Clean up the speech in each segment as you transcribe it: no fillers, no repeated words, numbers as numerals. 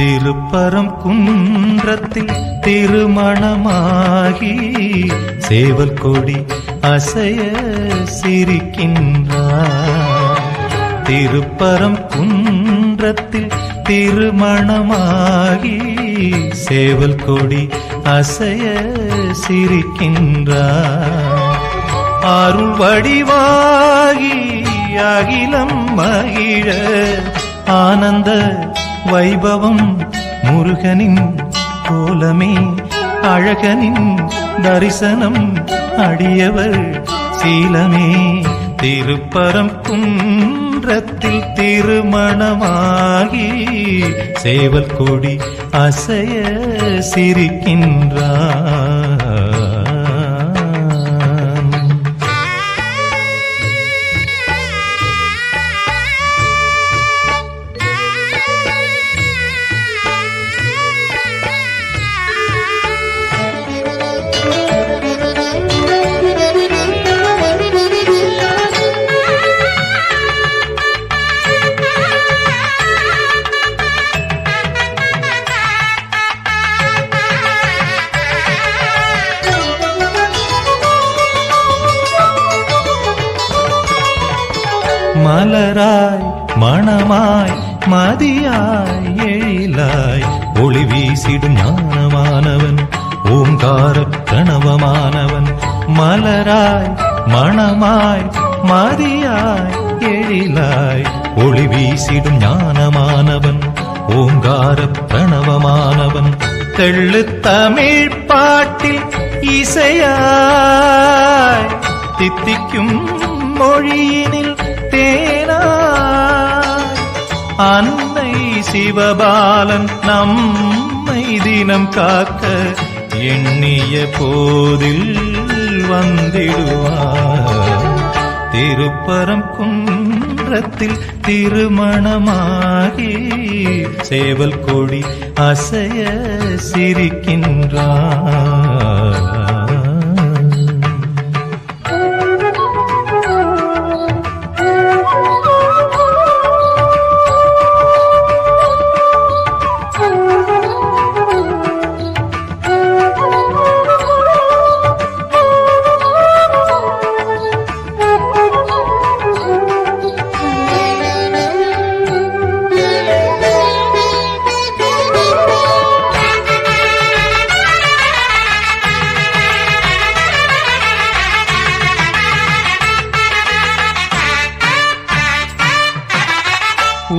திருப்பரம் குன்றத்தில் திருமணமாகி சேவல் கொடி அசைய சிரிக்கின்றார். திருப்பரம் குன்றத்தில் திருமணமாகி சேவல் கொடி அசைய சிரிக்கின்றார். அருள் வடிவாகி அகிலம் மகிழ ஆனந்த வைபவம் முருகனின் கோலமே அழகனின் தரிசனம் அடியவர் சீலமே. திருப்பரம் குன்றத்தில் திருமணமாகி சேவல் கொடி அசைய சிரிக்கின்றார். மலராய் மணமாய் மதியாய் எழிலாய் ஒளி வீசிடும் ஞானமானவன் ஓங்கார கணவமானவன். மலராய் மணமாய் மதியாய் எழிலாய் ஒளி வீசிடும் ஞானமானவன் ஓங்கார பிரணவமானவன். தெள்ளு தமிழ் பாட்டில் இசையாய் தித்திக்கும் மொழியினில் தேனாய் அன்னை சிவபாலன் நம்மை தினம் காக்க எண்ணிய போதில் வந்திடுவார். திருப்பரம் குன்றத்தில் திருமணமாகி சேவல் கொடி அசைய சிரிக்கின்றார்.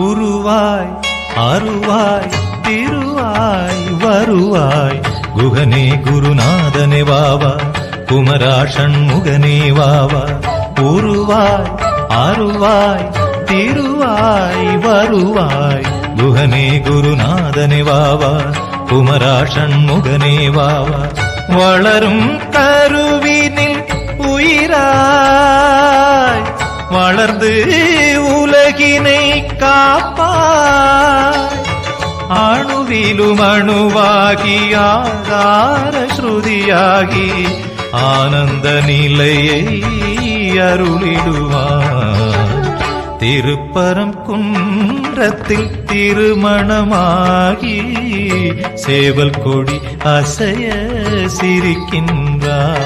உருவாய் அருவாய் திருவாய் வருவாய் குகனே குருநாதனே வாவா குமரா ஷண்முகனே வாவா. உருவாய் அருவாய் திருவாய் வருவாய் குகனே குருநாதனே வாவா குமரா ஷண்முகனே வாவா. வளரும் கருவினில் உயிராய் வளர்ந்து உலகினை காப்பாய் அணுவிலும் அணுவாகி ஆதார ஸ்ருதியாகி ஆனந்த நிலையை அருளிடுவார். திருப்பரம் குன்றத்தில் திருமணமாகி சேவல் கொடி அசைய சிரிக்கின்றார்.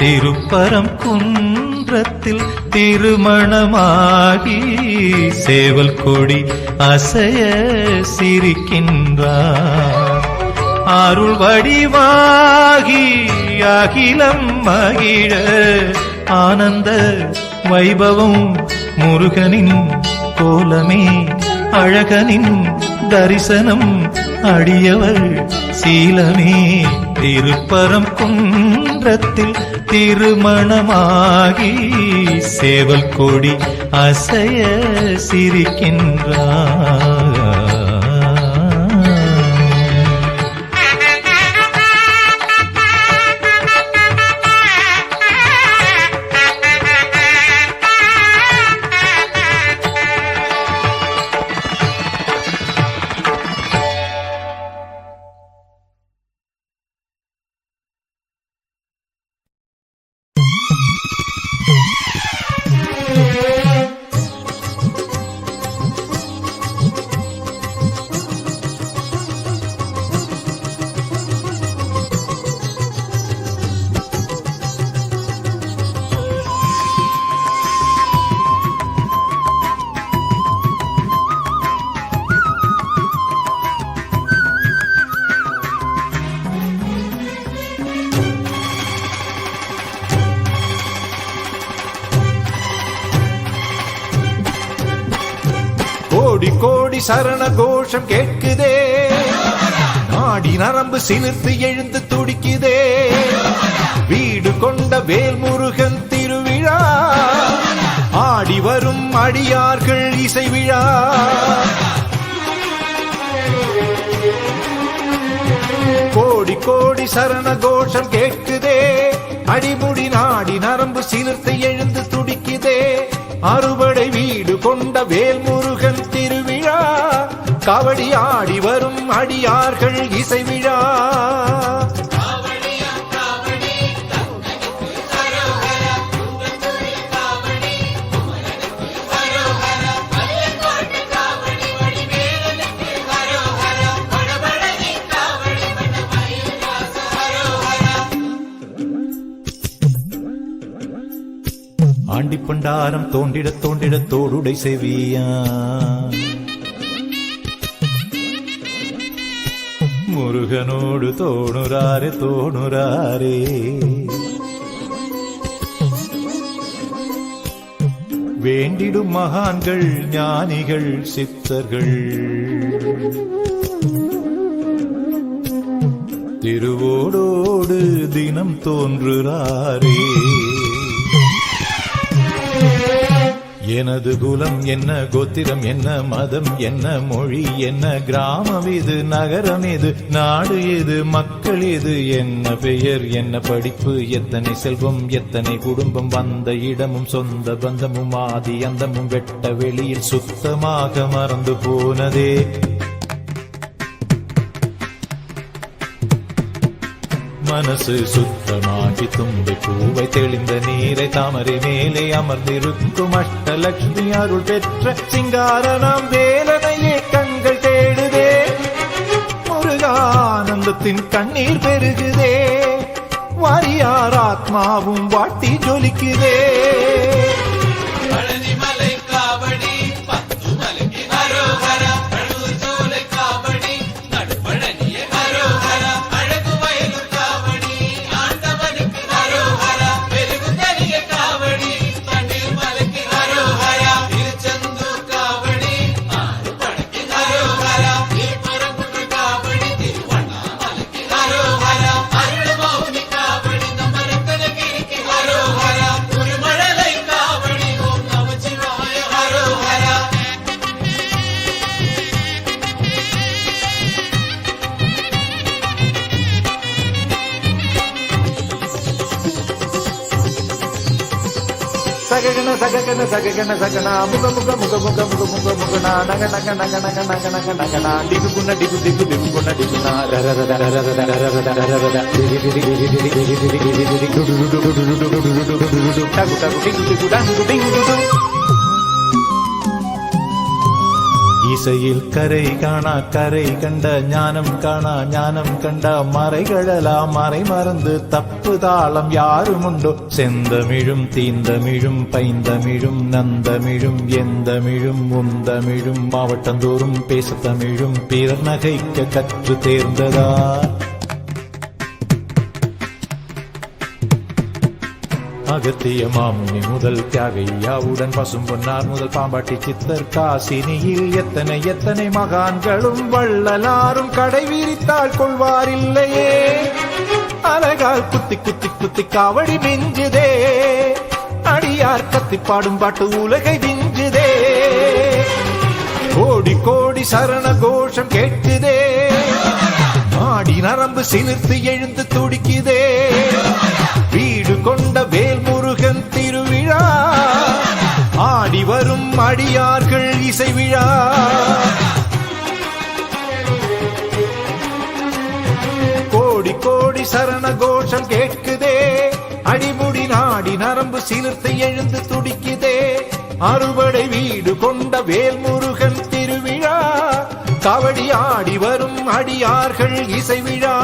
திருப்பரம் குன்றத்தில் திருமணமாகி சேவல் கொடி அசைய சிரிக்கின்றார். அருள் வடிவாகி அகிலம் மகிழ ஆனந்த வைபவம் முருகனின் கோலமே அழகனின் தரிசனம் அடியவர் சீலமே. திருப்பரம் குன்றத்தில் திருமணமாகி சேவல் கொடி அசைய சிரிக்கின்றார். கோடி கோடி சரண கோஷம் கேட்குதே, நாடி நரம்பு சிலிர்த்து எழுந்து துடிக்குதே. வீடு கொண்ட வேல்முருகன் திருவிழா, ஆடி வரும் அடியார்கள் இசை விழா. கோடி கோடி சரண கோஷம் கேட்குதே, அடிமுடி நாடி நரம்பு சிலிர்த்து எழுந்து துடிக்குதே. அறுபடை வீடு கொண்ட வேல்முருகன் திருவிழா, காவடி ஆடி வரும் அடியார்கள் இசை விழா. ஆண்டி பண்டாரம் தோண்டிட தோண்டிட தோடுடை செவியா, முருகனோடு தோணுராரே தோணுராரே. வேண்டிடும் மகான்கள் ஞானிகள் சித்தர்கள், திருவோடோடு தினம் தோன்றுறாரே. எனது குலம் என்ன, கோத்திரம் என்ன, மதம் என்ன, மொழி என்ன, கிராமம் இது, நகரம் எது, நாடு எது, மக்கள் எது, என்ன பெயர், என்ன படிப்பு, எத்தனை செல்வம், எத்தனை குடும்பம், வந்த இடமும் சொந்த பந்தமும் ஆதி அந்தமும் வெட்ட வெளியில் சுத்தமாக மறந்து போனதே. மனசு சுத்தமாகி தும்பி பூவை தெளிந்த நீரை தாமரை மேலே அமர்ந்திருக்கும் அஷ்டலட்சுமி அருள் பெற்ற சிங்காரனாம் வேலனையே கண்கள் தேடுதே. முருகானந்தத்தின் கண்ணீர் பெருகுதே, வாரியார் ஆத்மாவும் வாட்டி ஜொலிக்குதே. சககன சககன சககன சகனா முக முக முக முக முக முக முகனா நக நக நக நக நக நக நகனா டிகு குன்ன டிகு டிகு டிகு குன்ன டிகுனா ரர ரர ரர ரர ரர ரர ரர ரர டிகு டிகு டிகு டிகு டிகு டிகு டிகு டிகு டிகு டு டு டு டு டு டு டு டு டு டு டகு டகு டிகு டிகு டங்கு டிங்கு டு. இசையில் கரை காணா கரை கண்ட, ஞானம் காணா ஞானம் கண்ட, மறைகளெல்லாம் மறை மறந்து தப்பு தாளம் யாரும் உண்டோ. செந்தமிழும் தீந்தமிழும் பைந்தமிழும் நந்தமிழும் எந்தமிழும் உந்தமிழும் மாவட்டந்தோறும் பேசத்தமிழும் பிறர் நகைக்க கற்று தேர்ந்ததா. அகத்திய மாமுனி முதல் தியாகையாவுடன் பசும் பொன்னார் முதல் பாம்பாட்டி சித்தர், காசினியில் எத்தனை எத்தனை மகான்களும் வள்ளலாரும் கடை விரித்தாள் கொள்வாரில்லையே. அழகால் குத்தி குத்தி குத்தி காவடி மிஞ்சுதே, அடியார் கத்தி பாடும் பாட்டு உலகை விஞ்சுதே. கோடி கோடி சரண கோஷம் கேட்குதே, ஆடி நரம்பு சிலிர்த்து எழுந்து துடிக்குதே. வீடு கொண்ட வேல்முருகன் திருவிழா, ஆடி வரும் அடியார்கள் இசை விழா. கோடி கோடி சரண கோஷம் கேட்குதே, அடிமுடி நாடி நரம்பு சிலிர்த்து எழுந்து துடிக்குதே. அறுபடை வீடு கொண்ட வேல்முருகன் திருவிழா, காவடி ஆடி வரும் அடியார்கள் இசை விழா.